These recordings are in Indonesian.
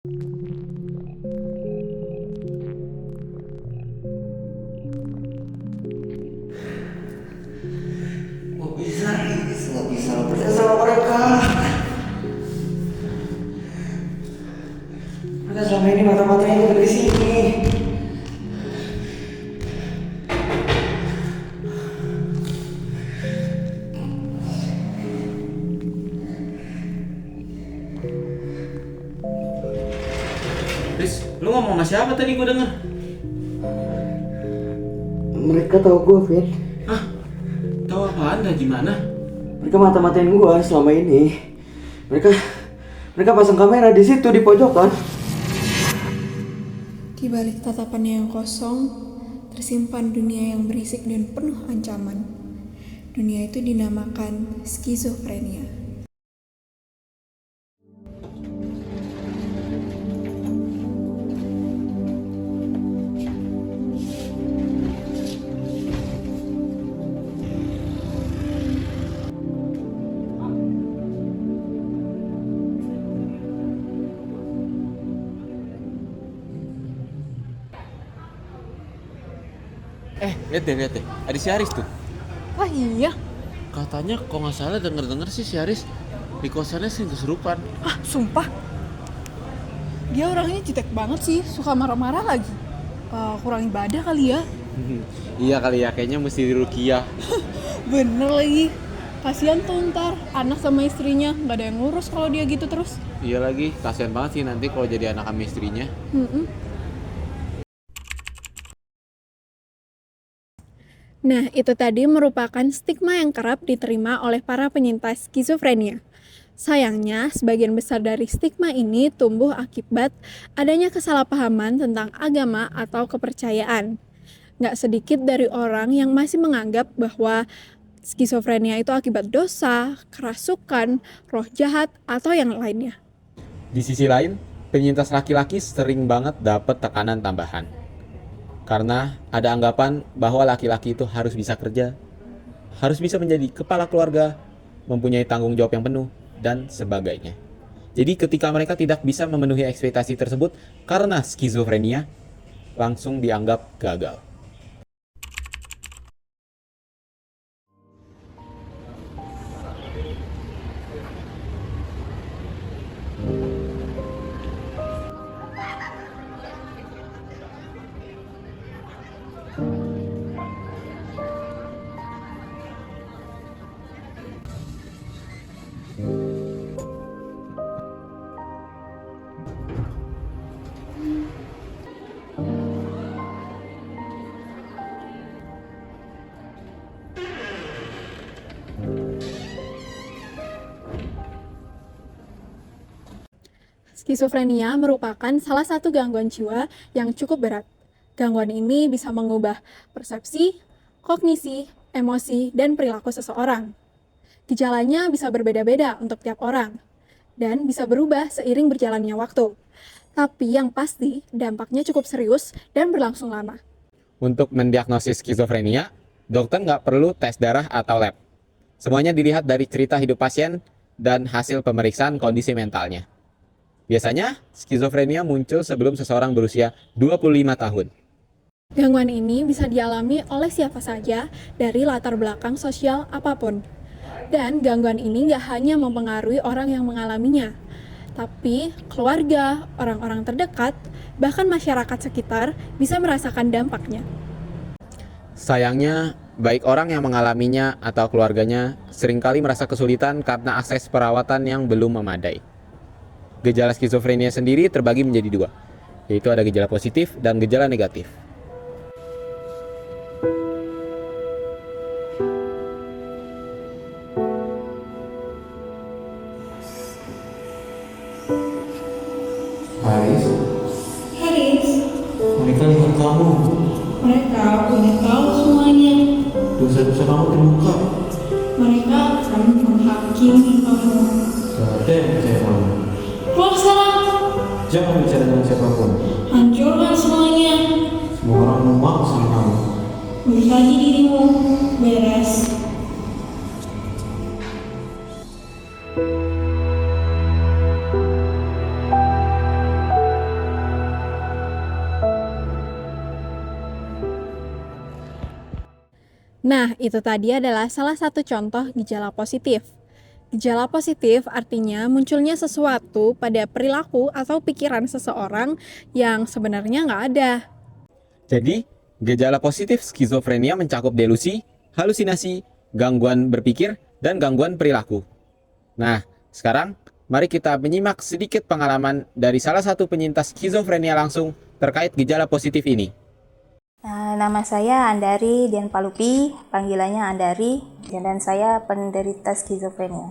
Nggak bisa percaya sama mereka. Mereka selama ini mata-matanya udah di sini. Riz, lu ngomong sama siapa tadi gue denger? Mereka tahu gue, Vin. Hah? Tahu apaan dah gimana? Mereka mata-matain gue selama ini. Mereka pasang kamera di situ di pojokan. Di balik tatapannya yang kosong, tersimpan dunia yang berisik dan penuh ancaman. Dunia itu dinamakan skizofrenia. Lihat deh. Ada si Aris tuh. Wah iya? Katanya kok nggak salah denger sih si Aris di kosannya sering kesurupan. Ah, sumpah. Dia orangnya jutek banget sih, suka marah-marah lagi. Kurang ibadah kali ya? Iya kali ya, kayaknya mesti diruqyah. Bener lagi. Kasian tuh ntar, anak sama istrinya, gak ada yang ngurus kalau dia gitu terus. Iya lagi, kasian banget sih nanti kalau jadi anak sama istrinya. Nah, itu tadi merupakan stigma yang kerap diterima oleh para penyintas skizofrenia. Sayangnya, sebagian besar dari stigma ini tumbuh akibat adanya kesalahpahaman tentang agama atau kepercayaan. Nggak sedikit dari orang yang masih menganggap bahwa skizofrenia itu akibat dosa, kerasukan, roh jahat, atau yang lainnya. Di sisi lain, penyintas laki-laki sering banget dapat tekanan tambahan. Karena ada anggapan bahwa laki-laki itu harus bisa kerja, harus bisa menjadi kepala keluarga, mempunyai tanggung jawab yang penuh, dan sebagainya. Jadi ketika mereka tidak bisa memenuhi ekspektasi tersebut karena skizofrenia, langsung dianggap gagal. Skizofrenia merupakan salah satu gangguan jiwa yang cukup berat. Gangguan ini bisa mengubah persepsi, kognisi, emosi, dan perilaku seseorang. Gejalanya bisa berbeda-beda untuk tiap orang, dan bisa berubah seiring berjalannya waktu. Tapi yang pasti, dampaknya cukup serius dan berlangsung lama. Untuk mendiagnosis skizofrenia, dokter nggak perlu tes darah atau lab. Semuanya dilihat dari cerita hidup pasien dan hasil pemeriksaan kondisi mentalnya. Biasanya, skizofrenia muncul sebelum seseorang berusia 25 tahun. Gangguan ini bisa dialami oleh siapa saja dari latar belakang sosial apapun. Dan gangguan ini nggak hanya mempengaruhi orang yang mengalaminya, tapi keluarga, orang-orang terdekat, bahkan masyarakat sekitar bisa merasakan dampaknya. Sayangnya, baik orang yang mengalaminya atau keluarganya seringkali merasa kesulitan karena akses perawatan yang belum memadai. Gejala skizofrenia sendiri terbagi menjadi dua, yaitu ada gejala positif dan gejala negatif. Haris, Haris, mereka lihat kamu. mereka udah tahu semuanya. Dosa-dosa kamu terbuka. Mereka akan menghakimi kamu. Gak ada yang percaya kamu. Keluar sana, Jangan bicara dengan siapapun. hancurkan semuanya. Semua orang muak sama kamu. Urus lagi dirimu, beres. Nah, itu tadi adalah salah satu contoh gejala positif. Gejala positif artinya munculnya sesuatu pada perilaku atau pikiran seseorang yang sebenarnya nggak ada. Jadi, gejala positif skizofrenia mencakup delusi, halusinasi, gangguan berpikir, dan gangguan perilaku. Nah, sekarang mari kita menyimak sedikit pengalaman dari salah satu penyintas skizofrenia langsung terkait gejala positif ini. Nama saya Andari Dian Palupi, panggilannya Andari, dan saya penderita skizofrenia.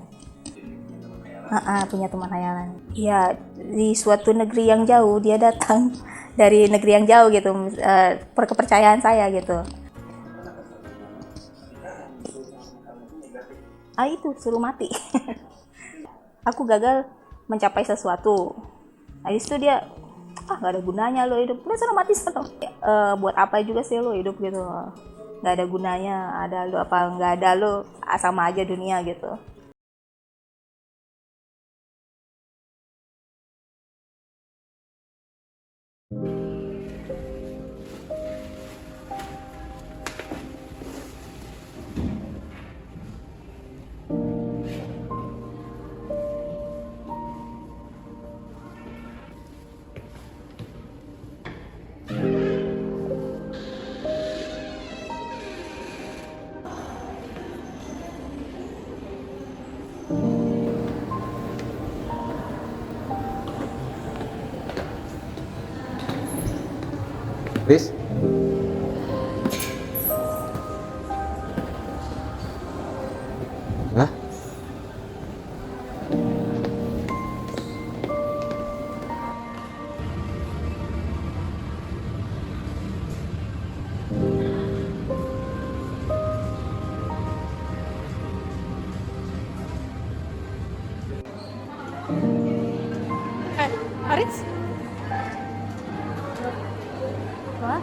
Punya teman hayalan. Ya, di suatu negeri yang jauh dia datang dari negeri yang jauh gitu, kepercayaan saya gitu. Itu suruh mati. Aku gagal mencapai sesuatu. Habis itu dia nggak ada gunanya lo hidup, udah sana mati sana. Buat apa juga sih lo hidup gitu, nggak ada gunanya, ada lo apa nggak ada lo, sama aja dunia gitu. Riz? Hah? Haris? Wah,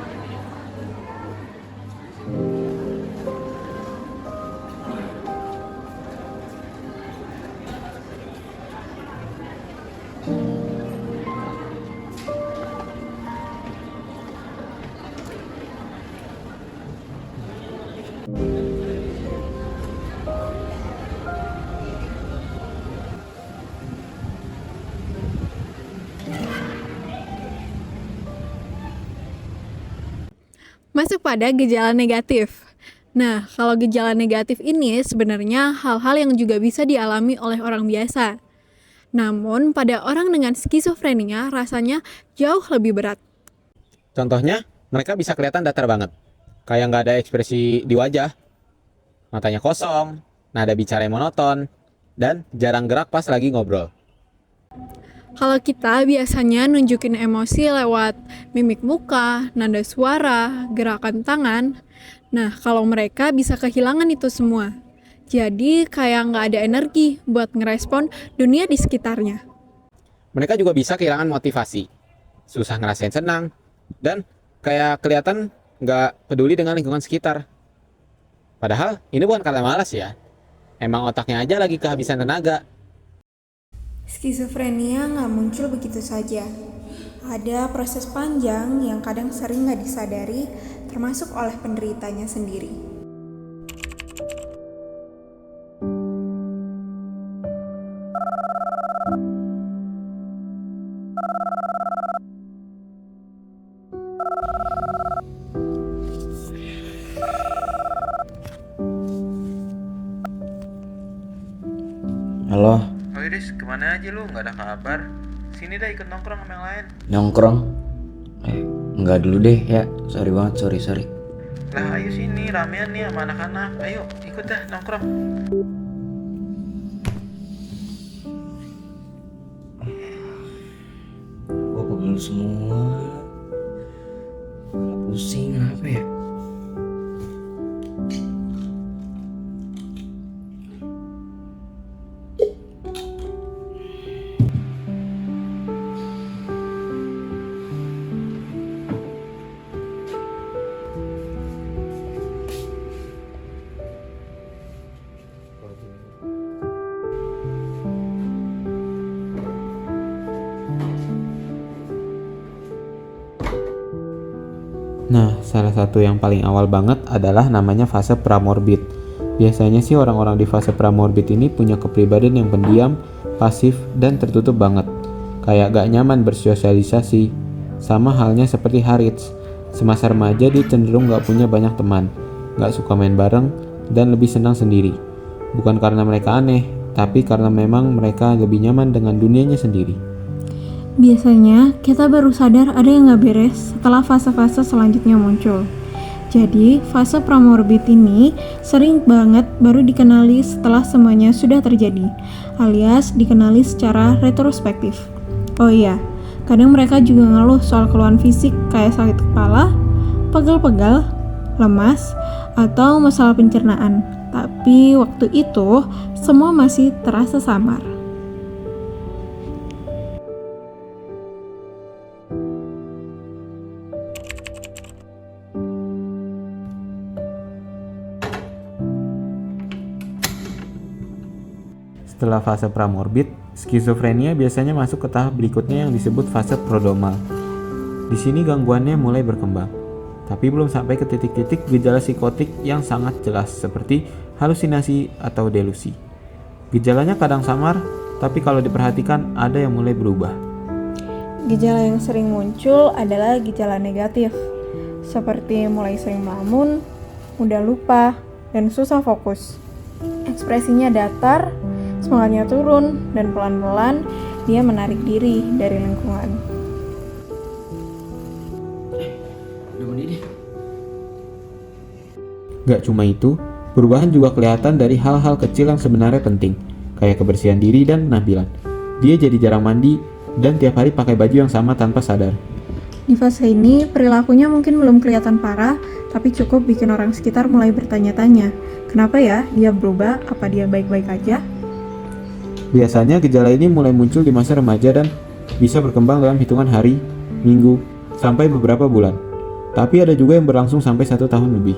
Masuk pada gejala negatif. Nah, kalau gejala negatif ini sebenarnya hal-hal yang juga bisa dialami oleh orang biasa. Namun, pada orang dengan skizofrenia rasanya jauh lebih berat. Contohnya, mereka bisa kelihatan datar banget. Kayak nggak ada ekspresi di wajah. Matanya kosong, nada bicara yang monoton, dan jarang gerak pas lagi ngobrol. Kalau kita biasanya nunjukin emosi lewat mimik muka, nada suara, gerakan tangan. Nah, kalau mereka bisa kehilangan itu semua. Jadi kayak nggak ada energi buat ngerespon dunia di sekitarnya. Mereka juga bisa kehilangan motivasi, susah ngerasain senang, dan kayak kelihatan nggak peduli dengan lingkungan sekitar. Padahal ini bukan karena malas ya, emang otaknya aja lagi kehabisan tenaga. Skizofrenia nggak muncul begitu saja. Ada proses panjang yang kadang sering nggak disadari, termasuk oleh penderitanya sendiri. Halo, Oh Iris, kemana aja lu? Nggak ada kabar. Sini dah ikut nongkrong sama yang lain. nongkrong? Enggak dulu deh ya, sorry banget, sorry. Lah ayo sini, ramean nih sama anak-anak. Ayo, ikut dah nongkrong. Gue pegel semua, kepala pusing, kenapa ya? Nah, salah satu yang paling awal banget adalah namanya fase pramorbid. Biasanya sih orang-orang di fase pramorbid ini punya kepribadian yang pendiam, pasif, dan tertutup banget. Kayak gak nyaman bersosialisasi. Sama halnya seperti Harits. Semasa remaja dia cenderung gak punya banyak teman, gak suka main bareng, dan lebih senang sendiri. Bukan karena mereka aneh, tapi karena memang mereka lebih nyaman dengan dunianya sendiri. Biasanya kita baru sadar ada yang gak beres setelah fase-fase selanjutnya muncul. Jadi fase pramorbid ini sering banget baru dikenali setelah semuanya sudah terjadi, alias dikenali secara retrospektif. Oh iya, kadang mereka juga ngeluh soal keluhan fisik kayak sakit kepala, pegal-pegal, lemas, atau masalah pencernaan. Tapi waktu itu semua masih terasa samar. Setelah fase pramorbid, skizofrenia biasanya masuk ke tahap berikutnya yang disebut fase prodromal. Di sini gangguannya mulai berkembang, tapi belum sampai ke titik-titik gejala psikotik yang sangat jelas seperti halusinasi atau delusi. Gejalanya kadang samar, tapi kalau diperhatikan ada yang mulai berubah. Gejala yang sering muncul adalah gejala negatif, seperti mulai sering melamun, mudah lupa, dan susah fokus. Ekspresinya datar, semangatnya turun, dan pelan-pelan dia menarik diri dari lingkungan. Udah mendidih. Gak cuma itu, perubahan juga kelihatan dari hal-hal kecil yang sebenarnya penting, kayak kebersihan diri dan penampilan. Dia jadi jarang mandi dan tiap hari pakai baju yang sama tanpa sadar. Di fase ini, perilakunya mungkin belum kelihatan parah, tapi cukup bikin orang sekitar mulai bertanya-tanya, kenapa ya dia berubah, apa dia baik-baik aja? Biasanya gejala ini mulai muncul di masa remaja dan bisa berkembang dalam hitungan hari, minggu, sampai beberapa bulan. Tapi ada juga yang berlangsung sampai 1 tahun lebih.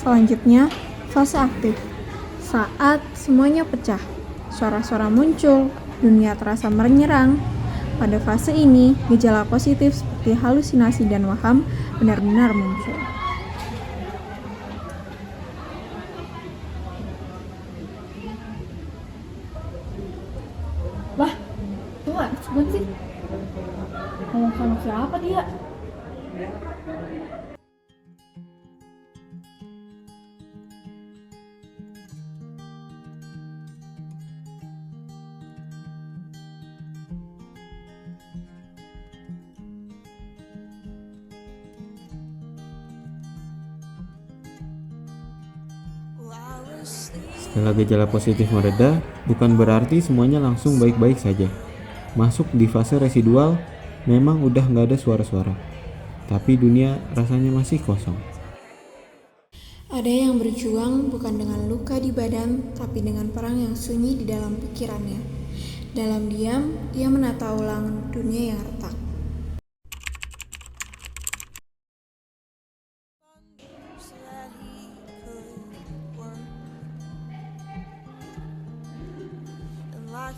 Selanjutnya, fase aktif. Saat semuanya pecah, suara-suara muncul, dunia terasa menyerang. Pada fase ini, gejala positif seperti halusinasi dan waham benar-benar muncul. Lah, tuh kan sebentar sih. Ngomong sama siapa dia? Setelah gejala positif mereda, bukan berarti semuanya langsung baik-baik saja. Masuk di fase residual, memang udah nggak ada suara-suara. Tapi dunia rasanya masih kosong. Ada yang berjuang bukan dengan luka di badan, tapi dengan perang yang sunyi di dalam pikirannya. Dalam diam, dia menata ulang dunia yang retak.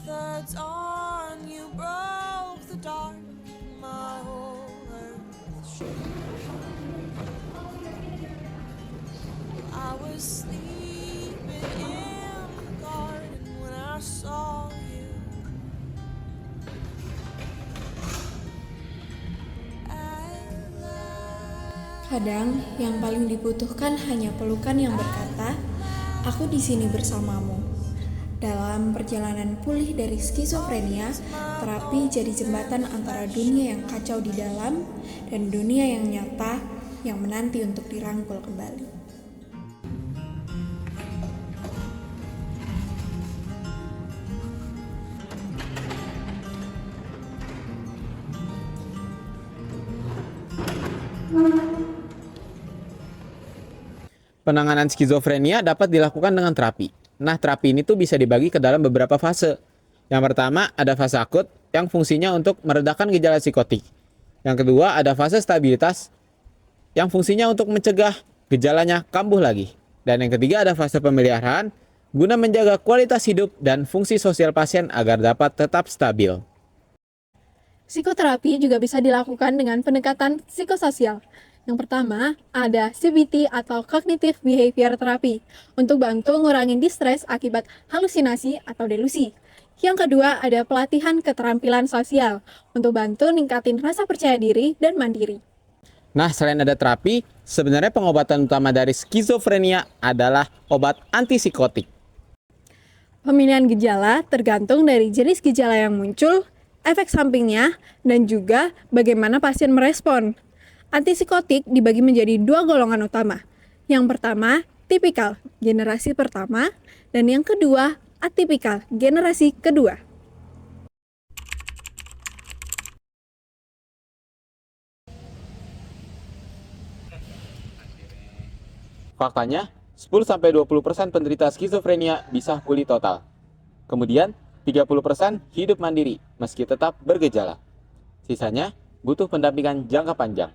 Thirds on you broke the dark, my whole earth shook. I was sleeping in the garden when I saw you. Kadang yang paling dibutuhkan hanya pelukan yang berkata, "Aku di sini bersamamu." Dalam perjalanan pulih dari skizofrenia, terapi jadi jembatan antara dunia yang kacau di dalam dan dunia yang nyata yang menanti untuk dirangkul kembali. Penanganan skizofrenia dapat dilakukan dengan terapi. Nah, terapi ini tuh bisa dibagi ke dalam beberapa fase. Yang pertama, ada fase akut yang fungsinya untuk meredakan gejala psikotik. Yang kedua, ada fase stabilitas yang fungsinya untuk mencegah gejalanya kambuh lagi. Dan yang ketiga, ada fase pemeliharaan guna menjaga kualitas hidup dan fungsi sosial pasien agar dapat tetap stabil. Psikoterapi juga bisa dilakukan dengan pendekatan psikososial. Yang pertama, ada CBT atau Cognitive Behavior Therapy untuk bantu ngurangin distres akibat halusinasi atau delusi. Yang kedua, ada pelatihan keterampilan sosial untuk bantu ningkatin rasa percaya diri dan mandiri. Nah, selain ada terapi, sebenarnya pengobatan utama dari skizofrenia adalah obat antipsikotik. Pemilihan gejala tergantung dari jenis gejala yang muncul, efek sampingnya, dan juga bagaimana pasien merespon. Antipsikotik dibagi menjadi 2 golongan utama. Yang pertama, tipikal, generasi pertama, dan yang kedua, atipikal, generasi kedua. Faktanya, 10-20% penderita skizofrenia bisa pulih total. Kemudian, 30% hidup mandiri meski tetap bergejala. Sisanya butuh pendampingan jangka panjang.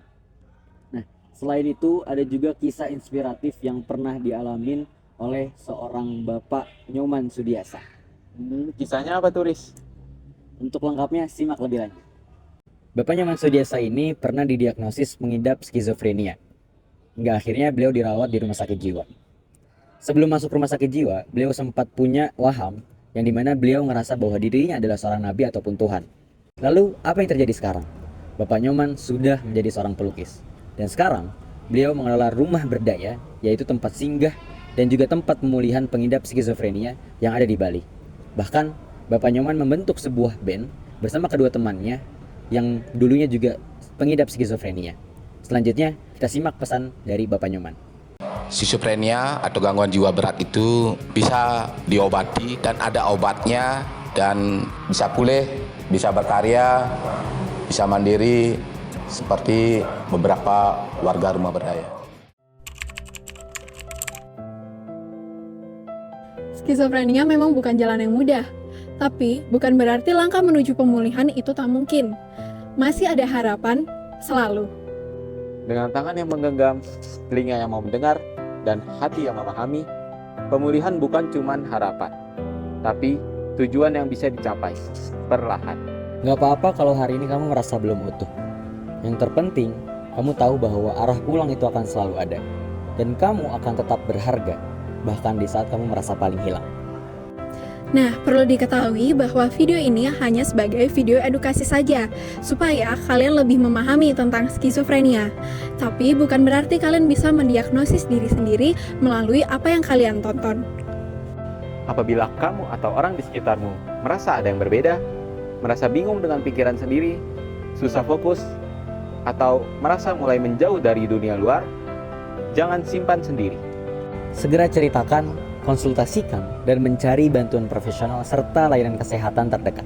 Nah, selain itu ada juga kisah inspiratif yang pernah dialamin oleh seorang Bapak Nyoman Sudiasa. Kisahnya apa tuh, Riz? Untuk lengkapnya simak lebih lanjut. Bapak Nyoman Sudiasa ini pernah didiagnosis mengidap skizofrenia. Hingga akhirnya beliau dirawat di rumah sakit jiwa. Sebelum masuk rumah sakit jiwa, beliau sempat punya waham yang dimana beliau ngerasa bahwa dirinya adalah seorang nabi ataupun Tuhan. Lalu apa yang terjadi sekarang? Bapak Nyoman sudah menjadi seorang pelukis. Dan sekarang, beliau mengelola rumah berdaya, yaitu tempat singgah dan juga tempat pemulihan pengidap skizofrenia yang ada di Bali. Bahkan, Bapak Nyoman membentuk sebuah band bersama kedua temannya yang dulunya juga pengidap skizofrenia. Selanjutnya, kita simak pesan dari Bapak Nyoman. Skizofrenia atau gangguan jiwa berat itu bisa diobati dan ada obatnya dan bisa pulih, bisa berkarya, bisa mandiri seperti beberapa warga rumah berdaya. Skizofrenia memang bukan jalan yang mudah, tapi bukan berarti langkah menuju pemulihan itu tak mungkin. Masih ada harapan selalu. Dengan tangan yang menggenggam, telinga yang mau mendengar, dan hati yang memahami, pemulihan bukan cuman harapan, tapi tujuan yang bisa dicapai perlahan. Gak apa-apa kalau hari ini kamu merasa belum utuh. Yang terpenting, kamu tahu bahwa arah pulang itu akan selalu ada. Dan kamu akan tetap berharga, bahkan di saat kamu merasa paling hilang. Nah, perlu diketahui bahwa video ini hanya sebagai video edukasi saja, supaya kalian lebih memahami tentang skizofrenia. Tapi bukan berarti kalian bisa mendiagnosis diri sendiri melalui apa yang kalian tonton. Apabila kamu atau orang di sekitarmu merasa ada yang berbeda, merasa bingung dengan pikiran sendiri, susah fokus, atau merasa mulai menjauh dari dunia luar, jangan simpan sendiri. Segera ceritakan, konsultasikan, dan mencari bantuan profesional serta layanan kesehatan terdekat.